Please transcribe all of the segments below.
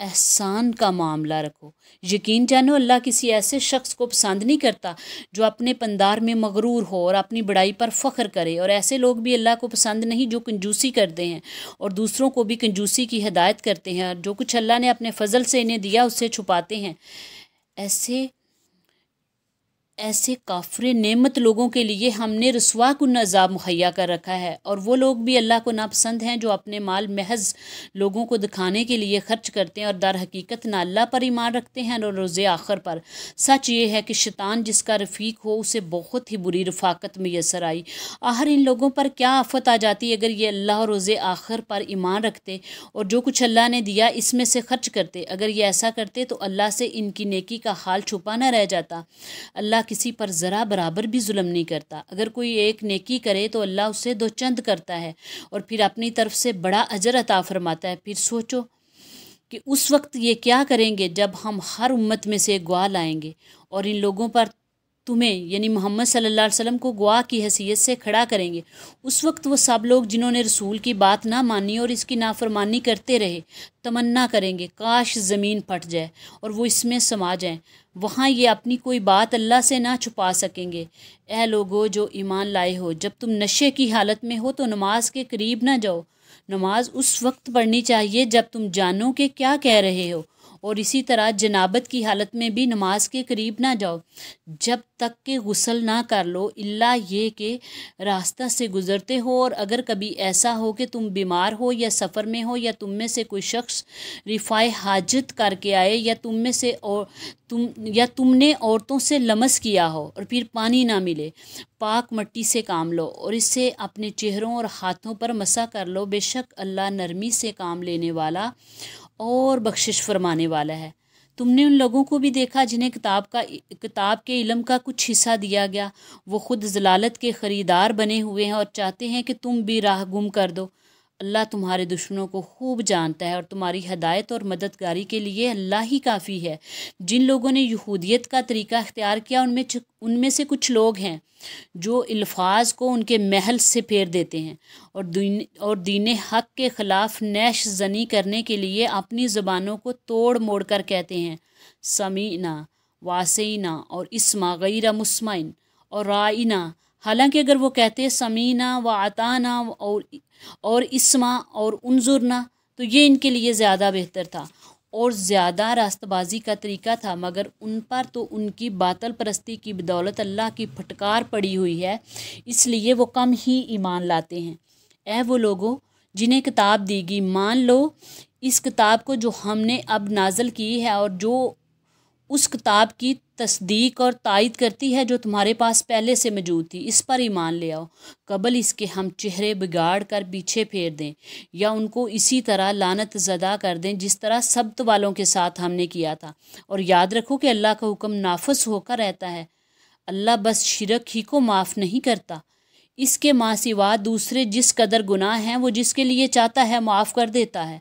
احسان کا معاملہ رکھو۔ یقین جانو اللہ کسی ایسے شخص کو پسند نہیں کرتا جو اپنے پندار میں مغرور ہو اور اپنی بڑائی پر فخر کرے، اور ایسے لوگ بھی اللہ کو پسند نہیں جو کنجوسی کرتے ہیں اور دوسروں کو بھی کنجوسی کی ہدایت کرتے ہیں، اور جو کچھ اللہ نے اپنے فضل سے انہیں دیا اس سے چھپاتے ہیں۔ ایسے کافر نعمت لوگوں کے لیے ہم نے رسوا کن عذاب مہیا کر رکھا ہے، اور وہ لوگ بھی اللہ کو ناپسند ہیں جو اپنے مال محض لوگوں کو دکھانے کے لیے خرچ کرتے ہیں اور در حقیقت نہ اللہ پر ایمان رکھتے ہیں اور روز آخر پر۔ سچ یہ ہے کہ شیطان جس کا رفیق ہو اسے بہت ہی بری رفاقت میسر آئی۔ آخر ان لوگوں پر کیا آفت آ جاتی اگر یہ اللہ اور روز آخر پر ایمان رکھتے اور جو کچھ اللہ نے دیا اس میں سے خرچ کرتے۔ اگر یہ ایسا کرتے تو اللہ سے ان کی نیکی کا حال چھپا نہ رہ جاتا۔ اللہ کسی پر ذرا برابر بھی ظلم نہیں کرتا۔ اگر کوئی ایک نیکی کرے تو اللہ اسے دو چند کرتا ہے اور پھر اپنی طرف سے بڑا اجر عطا فرماتا ہے۔ پھر سوچو کہ اس وقت یہ کیا کریں گے جب ہم ہر امت میں سے گواہ لائیں گے اور ان لوگوں پر تمہیں یعنی محمد صلی اللہ علیہ وسلم کو گواہ کی حیثیت سے کھڑا کریں گے۔ اس وقت وہ سب لوگ جنہوں نے رسول کی بات نہ مانی اور اس کی نافرمانی کرتے رہے تمنا کریں گے کاش زمین پھٹ جائے اور وہ اس میں سما جائیں۔ وہاں یہ اپنی کوئی بات اللہ سے نہ چھپا سکیں گے۔ اے لوگو جو ایمان لائے ہو، جب تم نشے کی حالت میں ہو تو نماز کے قریب نہ جاؤ۔ نماز اس وقت پڑھنی چاہیے جب تم جانو کہ کیا کہہ رہے ہو، اور اسی طرح جنابت کی حالت میں بھی نماز کے قریب نہ جاؤ جب تک کہ غسل نہ کر لو، الا یہ کہ راستہ سے گزرتے ہو، اور اگر کبھی ایسا ہو کہ تم بیمار ہو یا سفر میں ہو یا تم میں سے کوئی شخص رفع حاجت کر کے آئے یا تم نے عورتوں سے لمس کیا ہو اور پھر پانی نہ ملے، پاک مٹی سے کام لو اور اس سے اپنے چہروں اور ہاتھوں پر مسح کر لو، بے شک اللہ نرمی سے کام لینے والا اور بخشش فرمانے والا ہے۔ تم نے ان لوگوں کو بھی دیکھا جنہیں کتاب کے علم کا کچھ حصہ دیا گیا، وہ خود ضلالت کے خریدار بنے ہوئے ہیں اور چاہتے ہیں کہ تم بھی راہ گم کر دو۔ اللہ تمہارے دشمنوں کو خوب جانتا ہے اور تمہاری ہدایت اور مددگاری کے لیے اللہ ہی کافی ہے۔ جن لوگوں نے یہودیت کا طریقہ اختیار کیا ان میں سے کچھ لوگ ہیں جو الفاظ کو ان کے محل سے پھیر دیتے ہیں اور دین حق کے خلاف نیش زنی کرنے کے لیے اپنی زبانوں کو توڑ موڑ کر کہتے ہیں سمیعنا واسینا اور اسما غیر مسمعن اور رائنا، حالانکہ اگر وہ کہتے سمیعنا واتانا اور اسما اور انظرنا تو یہ ان کے لیے زیادہ بہتر تھا اور زیادہ راست بازی کا طریقہ تھا، مگر ان پر تو ان کی باطل پرستی کی بدولت اللہ کی پھٹکار پڑی ہوئی ہے، اس لیے وہ کم ہی ایمان لاتے ہیں۔ اے وہ لوگوں جنہیں کتاب دی گئی، مان لو اس کتاب کو جو ہم نے اب نازل کی ہے اور جو اس کتاب کی تصدیق اور تائید کرتی ہے جو تمہارے پاس پہلے سے موجود تھی، اس پر ایمان لے آؤ قبل اس کے ہم چہرے بگاڑ کر پیچھے پھیر دیں یا ان کو اسی طرح لعنت زدہ کر دیں جس طرح سبت والوں کے ساتھ ہم نے کیا تھا، اور یاد رکھو کہ اللہ کا حکم نافذ ہو کر رہتا ہے۔ اللہ بس شرک ہی کو معاف نہیں کرتا، اس کے ماں سوا دوسرے جس قدر گناہ ہیں وہ جس کے لیے چاہتا ہے معاف کر دیتا ہے۔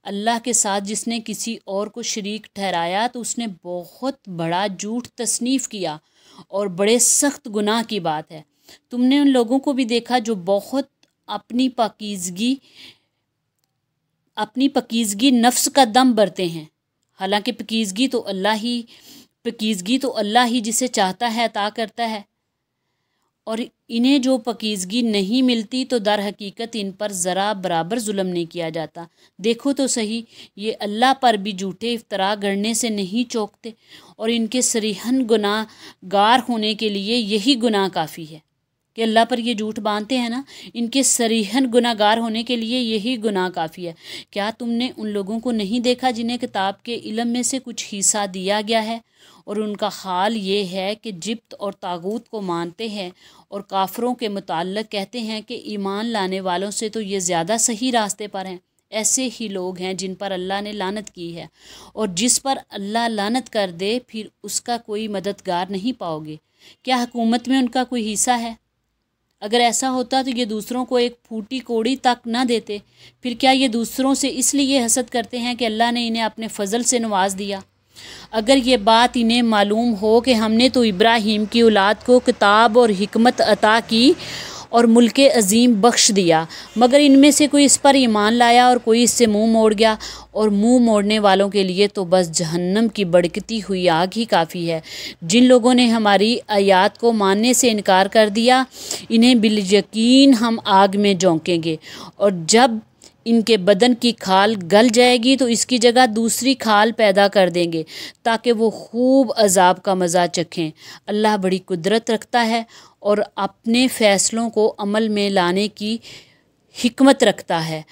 اللہ کے ساتھ جس نے کسی اور کو شریک ٹھہرایا تو اس نے بہت بڑا جھوٹ تصنیف کیا اور بڑے سخت گناہ کی بات ہے۔ تم نے ان لوگوں کو بھی دیکھا جو بہت اپنی پاکیزگی نفس کا دم بھرتے ہیں، حالانکہ پاکیزگی تو اللہ ہی جسے چاہتا ہے عطا کرتا ہے، اور انہیں جو پاکیزگی نہیں ملتی تو در حقیقت ان پر ذرا برابر ظلم نہیں کیا جاتا۔ دیکھو تو صحیح، یہ اللہ پر بھی جھوٹے افطرا گڑنے سے نہیں چوکتے، اور ان کے صریحاً گناہ گار ہونے کے لیے یہی گناہ کافی ہے کہ اللہ پر یہ جھوٹ باندھتے ہیں نا، ان کے صریحاً گناہ گار ہونے کے لیے یہی گناہ کافی ہے۔ کیا تم نے ان لوگوں کو نہیں دیکھا جنہیں کتاب کے علم میں سے کچھ حصہ دیا گیا ہے اور ان کا حال یہ ہے کہ جبت اور طاغوت کو مانتے ہیں اور کافروں کے متعلق کہتے ہیں کہ ایمان لانے والوں سے تو یہ زیادہ صحیح راستے پر ہیں۔ ایسے ہی لوگ ہیں جن پر اللہ نے لعنت کی ہے، اور جس پر اللہ لعنت کر دے پھر اس کا کوئی مددگار نہیں پاؤ گے۔ کیا حکومت میں ان کا کوئی حصہ ہے؟ اگر ایسا ہوتا تو یہ دوسروں کو ایک پھوٹی کوڑی تک نہ دیتے۔ پھر کیا یہ دوسروں سے اس لیے حسد کرتے ہیں کہ اللہ نے انہیں اپنے فضل سے نواز دیا؟ اگر یہ بات انہیں معلوم ہو کہ ہم نے تو ابراہیم کی اولاد کو کتاب اور حکمت عطا کی اور ملک عظیم بخش دیا، مگر ان میں سے کوئی اس پر ایمان لایا اور کوئی اس سے منہ موڑ گیا، اور منہ موڑنے والوں کے لیے تو بس جہنم کی بھڑکتی ہوئی آگ ہی کافی ہے۔ جن لوگوں نے ہماری آیات کو ماننے سے انکار کر دیا، انہیں بالیقین ہم آگ میں جھونکیں گے، اور جب ان کے بدن کی کھال گل جائے گی تو اس کی جگہ دوسری کھال پیدا کر دیں گے تاکہ وہ خوب عذاب کا مزہ چکھیں۔ اللہ بڑی قدرت رکھتا ہے اور اپنے فیصلوں کو عمل میں لانے کی حکمت رکھتا ہے۔